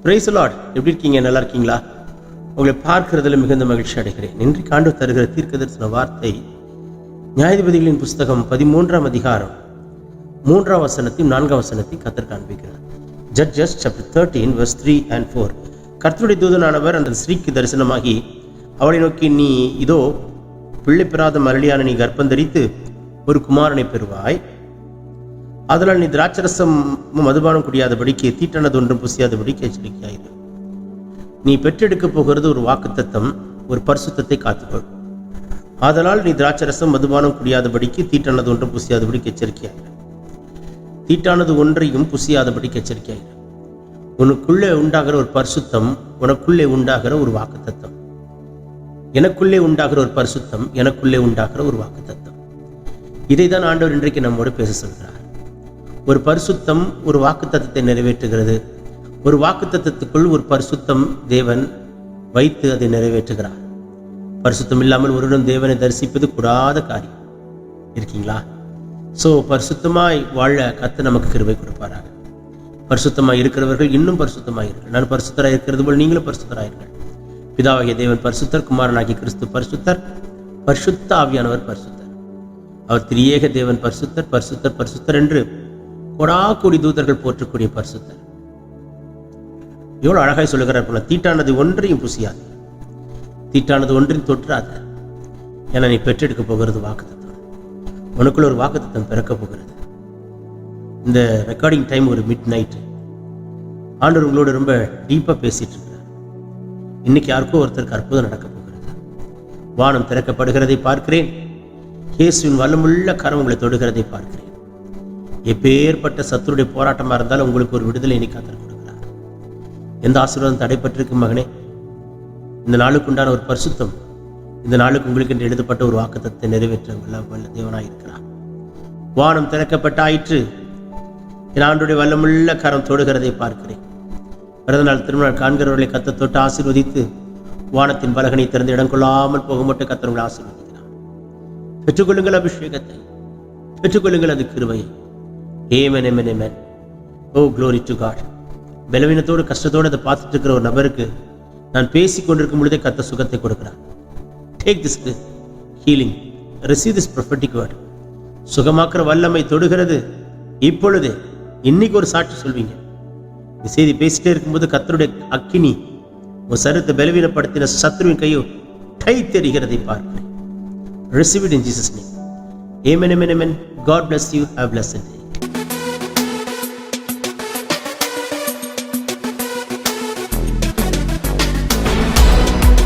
Praise the Lord. எப்படி இருக்கீங்க? நல்லா இருக்கீங்களா? உங்களை பார்க்கிறதுல மிகுந்த மகிழ்ச்சி அடைகிறேன். இன்றைக்கு ஆண்டவர் தருகிற தீர்க்கதரிசன வார்த்தை நியாயாதிபதிகளின் புஸ்தகம் 13ஆம் அதிகாரம் 3ஆம் வசனத்தையும் 4ஆம் வசனத்தையும் கர்த்தர் காண்பிக்கிறார். Judges chapter 13 verse 3 and 4. கர்த்தருடைய தூதனானவர் அந்த ஸ்திரீக்கு தரிசனமாகி அவளை நோக்கி, நீ இதோ பிள்ளை பெறாத மரளியான நீ கர்ப்பந்தரித்து ஒரு குமாரனை பெறுவாய். அதனால் நீ திராட்சரசம் மதுபானம் குடியாதபடிக்கு தீட்டானது ஒன்றும் புசியாதபடிக்கு எச்சரிக்கையாயிரு. நீ பெற்றெடுக்கப் போகிறது ஒரு வாக்குத்தத்தம், ஒரு பரிசுத்தத்தை காத்துக்கொள். ஆதலால் நீ திராட்சரசம் மதுபானம் குடியாதபடிக்கு தீட்டானது ஒன்றும் புசியாதபடிக்கு எச்சரிக்கையாயிரு. தீட்டானது ஒன்றையும் புசியாதபடிக்கு எச்சரிக்கையாயிரு. உனக்குள்ளே உண்டாகிற ஒரு பரிசுத்தம், உனக்குள்ளே உண்டாகிற ஒரு வாக்குத்தத்தம். எனக்குள்ளே உண்டாகிற ஒரு பரிசுத்தம், எனக்குள்ளே உண்டாகிற ஒரு வாக்குத்தத்தம். இதைதான் ஆண்டவர் இன்றைக்கு நம்மோடு பேச சொல்கிறார். ஒரு பரிசுத்தம் ஒரு வாக்குத்தத்தத்தை நிறைவேற்றுகிறது. ஒரு வாக்குத்தத்தத்துக்குள் ஒரு பரிசுத்தம் தேவன் வைத்து அதை நிறைவேற்றுகிறார். பரிசுத்தம் இல்லாமல் ஒருவரும் தேவனை தரிசிப்பது கூடாத காரியம். இருக்கீங்களா? ஸோ பரிசுத்தமாய் வாழ கர்த்தர் நமக்கு கிருபை கொடுப்பாராக. பரிசுத்தமாய் இருக்கிறவர்கள் இன்னும் பரிசுத்தமாய் இருக்கிறார். நான் பரிசுத்தராக இருக்கிறது போல் நீங்களும் பரிசுத்தராயிருங்கள். பிதாவாகிய தேவன் பரிசுத்தர், குமாரனாகிய கிறிஸ்து பரிசுத்தர், பரிசுத்த ஆவியானவர் பரிசுத்தர். அவர் திரியேக தேவன் பரிசுத்தர், பரிசுத்தர், பரிசுத்தர் என்று கொடாக்கூடி தூதர்கள் போற்றக்கூடிய பரிசுத்தர். எவ்வளவு அழகாய் சொல்லுகிறார். தீட்டானது ஒன்றையும் புசியாது, தீட்டானது ஒன்றையும் தொற்றாது. ஏன்னா நீ பெற்றெடுக்க போகிறது வாக்குத்தத்தம். உனக்குள்ள ஒரு வாக்குத்தத்தம் பிறக்க போகிறது. இந்த ரெக்கார்டிங் டைம் ஒரு மிட் நைட்டு. ஆண்டவர் உங்களோட ரொம்ப டீப்பா பேசிட்டு இருக்கிறார். இன்னைக்கு யாருக்கோ ஒருத்தருக்கு அற்புதம் நடக்க போகிறது. வானம் திறக்கப்படுகிறதை பார்க்கிறேன். இயேசுவின் வல்லமுள்ள கரம் உங்களை தொடுகிறதை பார்க்கிறேன். எப்பேற்பட்ட சத்துருடைய போராட்டமா இருந்தாலும் உங்களுக்கு ஒரு விடுதலை இன்னைக்கு கர்த்தர் கொடுக்கிறார். எந்த ஆசீர்வாதம் தடைப்பட்டிருக்கு மகனே? இந்த நாளுக்கு உண்டான ஒரு பரிசுத்தம், இந்த நாளுக்கு உங்களுக்கு என்று எழுதப்பட்ட ஒரு வாக்குத்தத்தை நிறைவேற்ற வல்ல தேவனாய் இருக்கிறார். வானம் திறக்கப்பட்டாயிற்று. என் ஆண்டுடைய வல்லமுள்ள கரம் தொடுகிறதை பார்க்கிறேன். பிறந்த நாள் திருமணம் காண்கிறவர்களை கர்த்தர் தொட்டு ஆசீர்வதித்து வானத்தின் பலகனை திறந்து இடம் கொள்ளாமல் போக மட்டும் கர்த்தர் உங்களை ஆசீர்வதிக்கிறார். பெற்றுக்கொள்ளுங்கள் அபிஷேகத்தை, பெற்றுக்கொள்ளுங்கள் அது கிருபையை. Amen, amen, amen. Oh, glory to God. பலவீனத்தோடு கஷ்டத்தோடு அதை பார்த்துட்டு இருக்கிற ஒரு நபருக்கு நான் பேசி கொண்டிருக்கும் பொழுதே கர்த்தர் சுகத்தை கொடுக்கிறார். Take this healing. Receive this prophetic word. சுகமாக்குற வல்லமை தொடுகிறது இப்பொழுதே. இன்னைக்கு ஒரு சாட்சி சொல்வீங்க. இந்த செய்தி பேசிட்டே இருக்கும்போது கர்த்தருடைய அக்கினி உன் சரீரத்தை பலவீனப்படுத்தின சத்ருவின் கையோ கை தெரிகிறதை பார்க்கிறேன். Receive it in Jesus' name. Amen, amen, amen. God bless you. Have a blessed day.